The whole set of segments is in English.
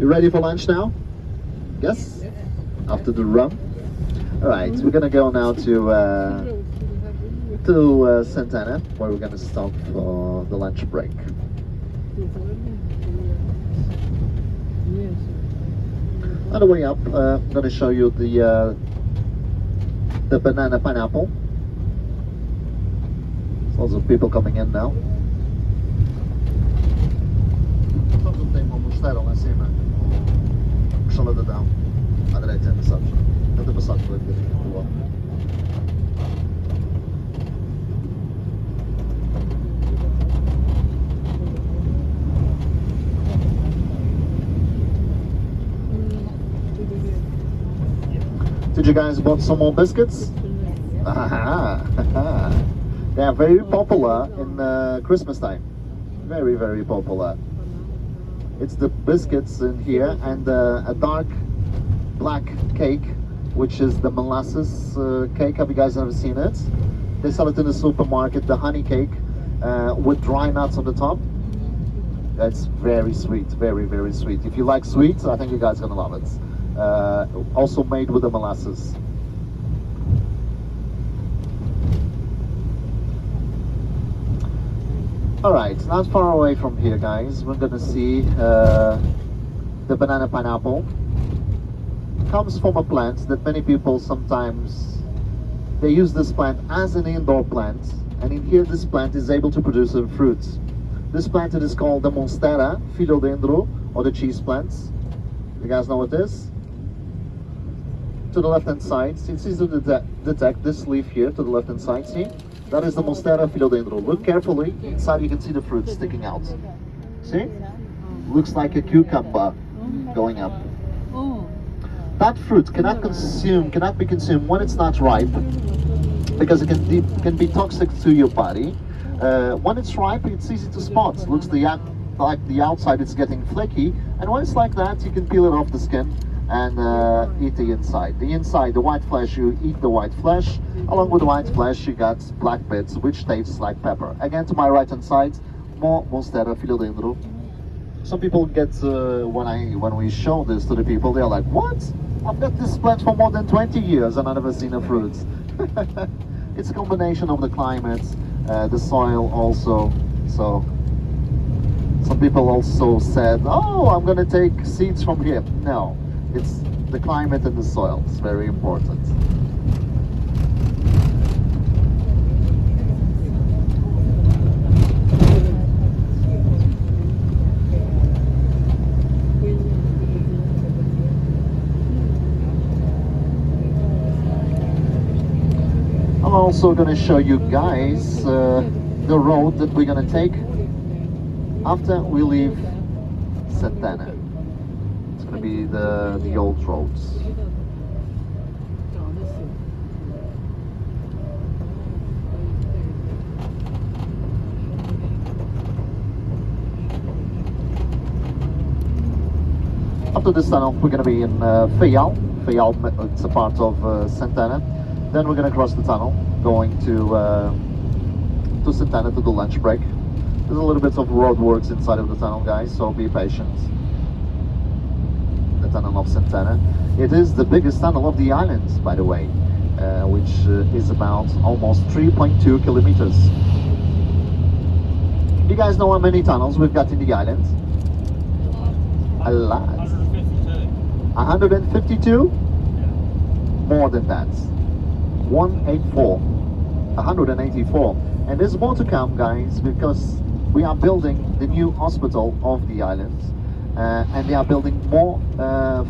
You ready for lunch now? Yes? After the rum? Alright, we're gonna go now to Santana, where we're gonna stop for the lunch break. On the way up, I'm gonna show you the banana pineapple. There's lots of people coming in now. Tem uma mostarda lá em cima, um chaladadão à direita, sabes? Não tem passado por aqui, boa. Did you guys want some more biscuits? They are very popular in Christmas time. Very, very popular. It's the biscuits in here and a dark black cake, which is the molasses cake. Have you guys ever seen it? They sell it in the supermarket, the honey cake with dry nuts on the top. That's very sweet, very, very sweet. If you like sweets, I think you guys are gonna love it. Also made with the molasses. Alright, not far away from here, guys, we're gonna see the banana pineapple. It comes from a plant that many people sometimes, they use this plant as an indoor plant, and in here this plant is able to produce some fruits. This plant is called the Monstera philodendro, or the cheese plants. You guys know what it is? To the left hand side, it's easy to detect this leaf here to the left hand side, see? That is the Monstera philodendro. Look carefully, inside you can see the fruit sticking out. See? Looks like a cucumber going up. That fruit cannot be consumed when it's not ripe, because it can be toxic to your body. When it's ripe, it's easy to spot. It looks like the outside is getting flaky, and when it's like that, you can peel it off the skin and eat the inside. The inside, the white flesh, you eat the white flesh. Along with the white flesh, you got black bits, which tastes like pepper. Again, to my right hand side, more Monstera philodendro. Some people get, when we show this to the people, they're like, what? I've got this plant for more than 20 years and I've never seen a fruit. It's a combination of the climate, the soil also. So some people also said, oh, I'm gonna take seeds from here. No, it's the climate and the soil. It's very important. I'm also going to show you guys the road that we're going to take after we leave Santana. It's going to be the old roads. After this tunnel, we're going to be in Fayal. Fayal, it's a part of Santana. Then we're going to cross the tunnel, going to Santana to the lunch break. There's a little bit of road works inside of the tunnel, guys, so be patient. The tunnel of Santana. It is the biggest tunnel of the island, by the way, which is about almost 3.2 kilometers. You guys know how many tunnels we've got in the island? A lot. 152? More than that. 184, and there's more to come, guys, because we are building the new hospital of the island, and they are building more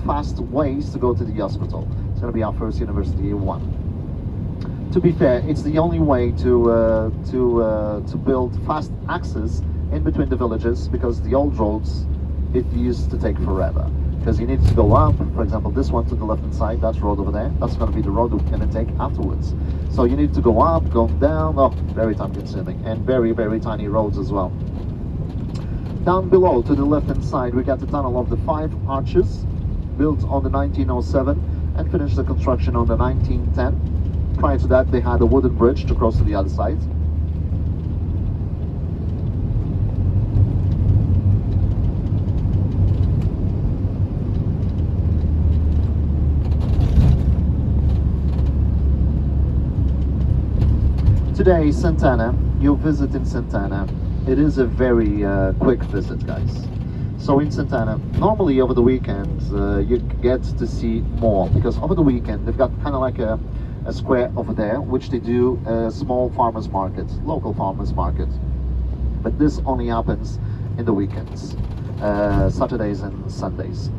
fast ways to go to the hospital. It's going to be our first University 1. To be fair, it's the only way to build fast access in between the villages, because the old roads, it used to take forever. Because you need to go up, for example, this one to the left hand side, that road over there, that's going to be the road we're going to take afterwards. So you need to go up, go down, oh, very time consuming, and very, very tiny roads as well. Down below, to the left hand side, we got the tunnel of the 5 arches, built on the 1907, and finished the construction on the 1910. Prior to that, they had a wooden bridge to cross to the other side. Today, Santana, you visit in Santana. It is a very quick visit, guys. So in Santana, normally over the weekends, you get to see more because over the weekend they've got kind of like a square over there, which they do small farmers markets, local farmers markets. But this only happens in the weekends, Saturdays and Sundays.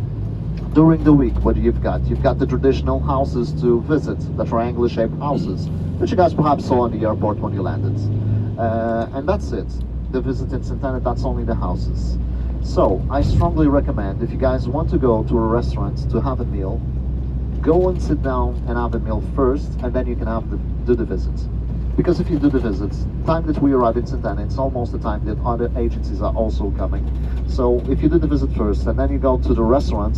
During the week, what you've got the traditional houses to visit, the triangular-shaped houses, which you guys perhaps saw in the airport when you landed. And that's it. The visit in Santana, that's only the houses. So, I strongly recommend, if you guys want to go to a restaurant to have a meal, go and sit down and have a meal first, and then you can do the visits. Because if you do the visits, time that we arrive in Santana, it's almost the time that other agencies are also coming. So if you do the visit first and then you go to the restaurant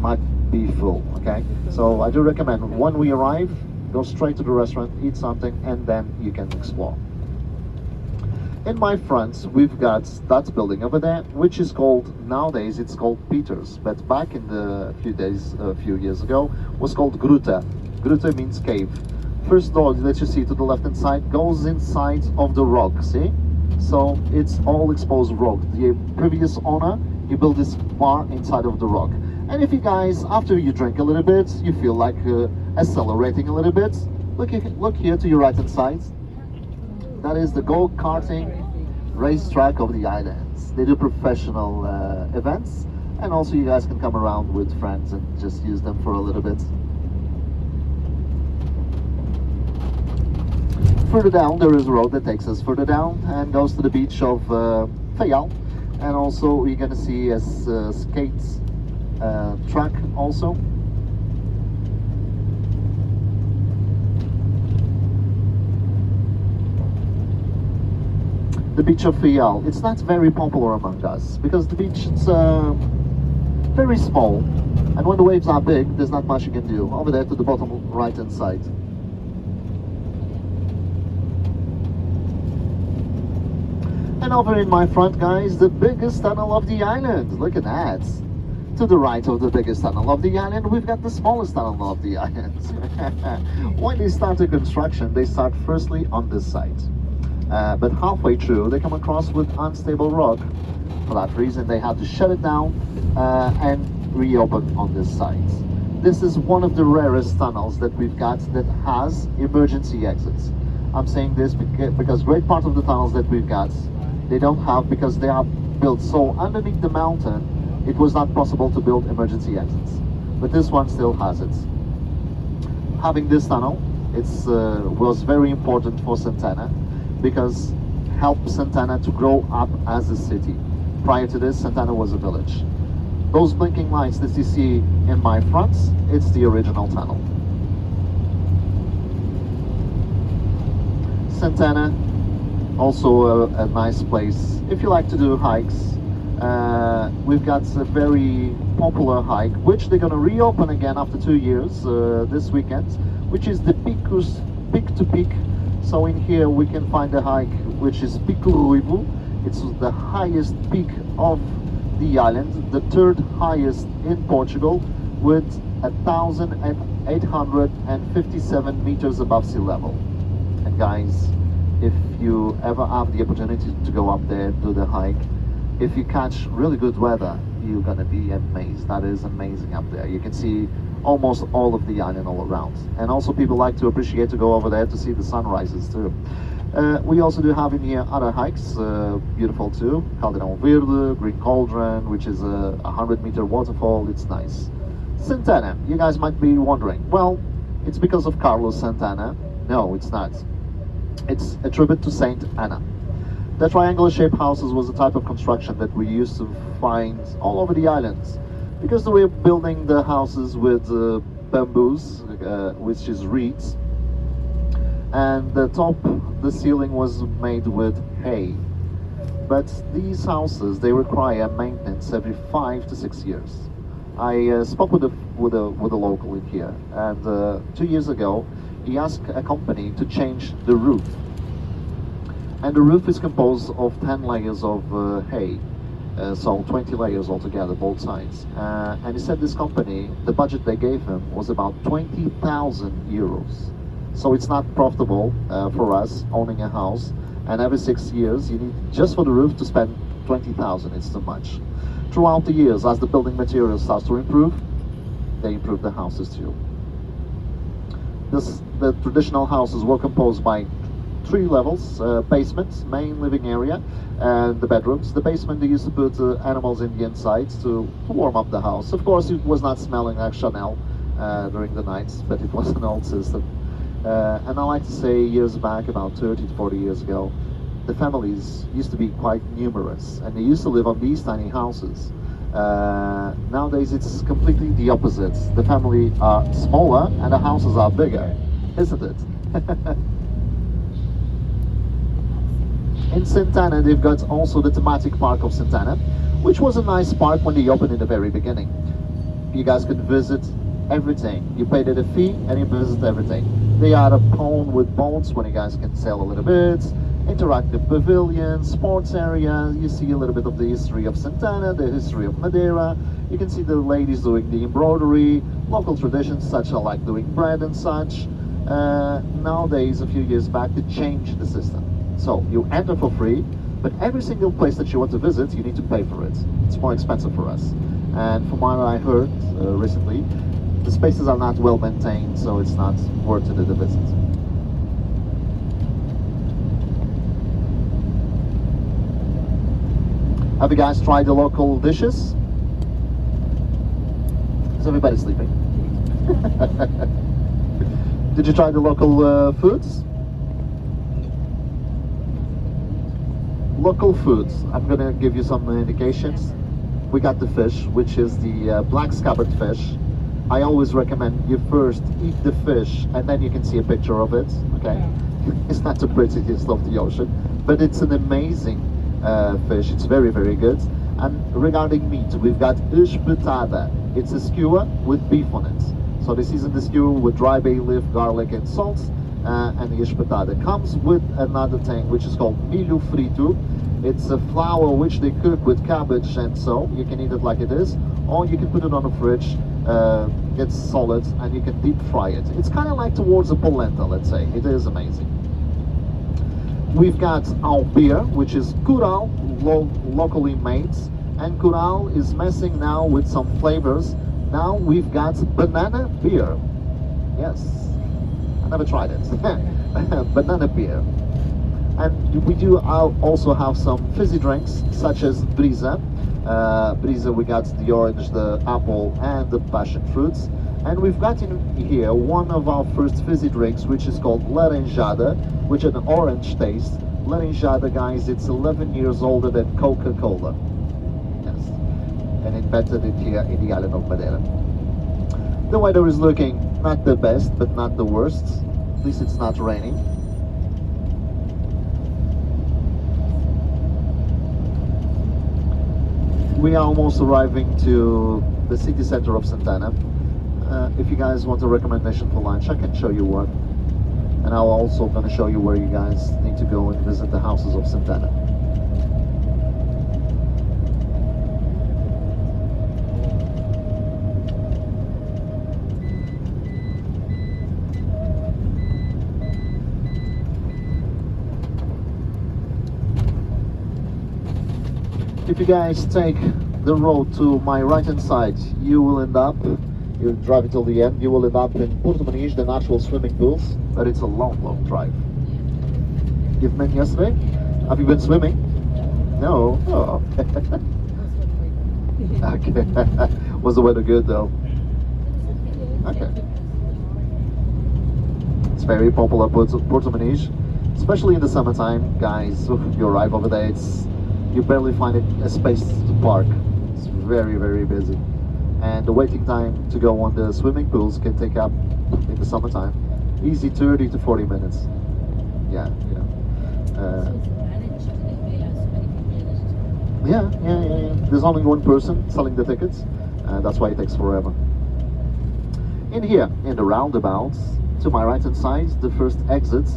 might be full, okay? So I do recommend when we arrive, go straight to the restaurant, eat something, and then you can explore. In my front, we've got that building over there, which is called, nowadays it's called Peter's, but back in the few years ago, was called Gruta. Gruta means cave. First door that you see to the left hand side goes inside of the rock, see? So it's all exposed rock. The previous owner, he built this bar inside of the rock. And if you guys, after you drink a little bit, you feel like accelerating a little bit, look here to your right hand side. That is the go-karting racetrack of the islands. They do professional events, and also you guys can come around with friends and just use them for a little bit. Further down, there is a road that takes us further down and goes to the beach of Fayal, and also you're gonna see a skate track also. The beach of Fayal, it's not very popular among us because the beach is very small, and when the waves are big, there's not much you can do. Over there to the bottom right hand side. And over in my front, guys, the biggest tunnel of the island. Look at that. To the right of the biggest tunnel of the island, we've got the smallest tunnel of the island. When they start the construction, they start firstly on this side. But halfway through, they come across with unstable rock. For that reason, they had to shut it down and reopen on this side. This is one of the rarest tunnels that we've got that has emergency exits. I'm saying this because great part of the tunnels that we've got, they don't have, because they are built so underneath the mountain, it was not possible to build emergency exits. But this one still has it. Having this tunnel, was very important for Santana, because helped Santana to grow up as a city. Prior to this, Santana was a village. Those blinking lights that you see in my front, it's the original tunnel. Santana, also a nice place if you like to do hikes. We've got a very popular hike, which they're gonna reopen again after 2 years this weekend, which is the Peak to Peak. So in here we can find a hike which is Pico Ruivo. It's the highest peak of the island, the third highest in Portugal, with 1,857 meters above sea level. And guys, if you ever have the opportunity to go up there, do the hike, if you catch really good weather, you're gonna be amazed. That is amazing up there. You can see almost all of the island all around. And also people like to appreciate to go over there to see the sunrises too. We also do have in here other hikes, beautiful too. Caldeirão Verde, Green Cauldron, which is a 100-meter waterfall. It's nice. Santana, you guys might be wondering, well, it's because of Carlos Santana. No, it's not. It's a tribute to Saint Anna. The triangular-shaped houses was a type of construction that we used to find all over the islands, because they were building the houses with bamboos, which is reeds, and the ceiling was made with hay. But these houses, they require maintenance every 5 to 6 years. I spoke with a local in here, and 2 years ago, he asked a company to change the roof. And the roof is composed of 10 layers of hay, so 20 layers altogether, both sides. And he said this company, the budget they gave him was about 20,000 euros. So it's not profitable for us owning a house. And every 6 years, you need just for the roof to spend 20,000. It's too much. Throughout the years, as the building material starts to improve, they improve the houses too. The traditional houses were composed by 3 levels: basement, main living area, and the bedrooms. The basement, they used to put animals in the inside to warm up the house. Of course, it was not smelling like Chanel during the nights, but it was an old system. And I like to say, years back, about 30 to 40 years ago, the families used to be quite numerous, and they used to live on these tiny houses. Nowadays, it's completely the opposite. The family are smaller and the houses are bigger, isn't it? In Santana, they've got also the thematic park of Santana, which was a nice park when they opened in the very beginning. You guys could visit everything. You paid it a fee and you visit everything. They are a pond with boats when you guys can sail a little bit, interactive pavilion, sports area. You see a little bit of the history of Santana, the history of Madeira. You can see the ladies doing the embroidery, local traditions such as like doing bread and such. Nowadays, a few years back, they changed the system. So you enter for free, but every single place that you want to visit, you need to pay for it. It's more expensive for us. And from what I heard recently, the spaces are not well maintained, so it's not worth it the visit. Have you guys tried the local dishes? Is everybody sleeping? Did you try the local foods? Local foods, I'm gonna give you some indications. We got the fish, which is the black scabbard fish. I always recommend you first eat the fish and then you can see a picture of it, okay? It's not the prettiest of the ocean, but it's an amazing fish. It's very, very good. And regarding meat, we've got espetada. It's a skewer with beef on it. So they season the skewer with dry bay leaf, garlic and salt. And the espetada comes with another thing which is called milho frito. It's a flour which they cook with cabbage, and so you can eat it like it is, or you can put it on the fridge, it's solid, and you can deep fry it. It's kind of like towards a polenta, let's say. It is amazing. We've got our beer, which is curau, locally made, and curau is messing now with some flavors. Now we've got banana beer. Yes, I never tried it. Banana beer. And we do also have some fizzy drinks, such as brisa. Brisa, we got the orange, the apple, and the passion fruits. And we've got in here one of our first fizzy drinks, which is called laranjada, which is an orange taste. Laranjada, guys, it's 11 years older than Coca-Cola. Yes. And invented it here in the island of Madeira. The weather is looking not the best, but not the worst. At least it's not raining. We are almost arriving to the city center of Santana. If you guys want a recommendation for lunch, I can show you one. And I'm also going to show you where you guys need to go and visit the houses of Santana. If you guys take the road to my right hand side, you will end up, you drive until the end, you will end up in Porto Muniz, the natural swimming pools, but it's a long, long drive. You've been yesterday? Have you been swimming? No? Oh. Okay. Was the weather good though? Okay. It's very popular, Porto Muniz, especially in the summertime, guys. You arrive over there, you barely find a space to park. It's very, very busy. And the waiting time to go on the swimming pools can take up, in the summertime, easy 30 to 40 minutes. Yeah, you know. Yeah. There's only one person selling the tickets, and that's why it takes forever. In here, in the roundabouts, to my right hand side, the first exit,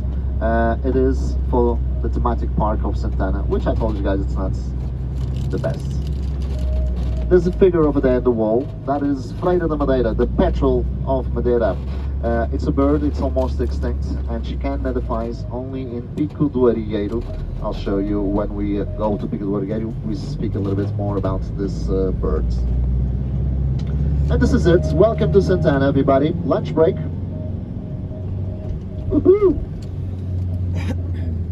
it is for the thematic park of Santana, which I told you guys it's not the best. There's a figure over there in the wall. That is Freira da Madeira, the petrel of Madeira. It's a bird, it's almost extinct, and she can nidifies only in Pico do Arieiro. I'll show you when we go to Pico do Arieiro, we speak a little bit more about this bird. And this is it. Welcome to Santana, everybody. Lunch break. Woohoo!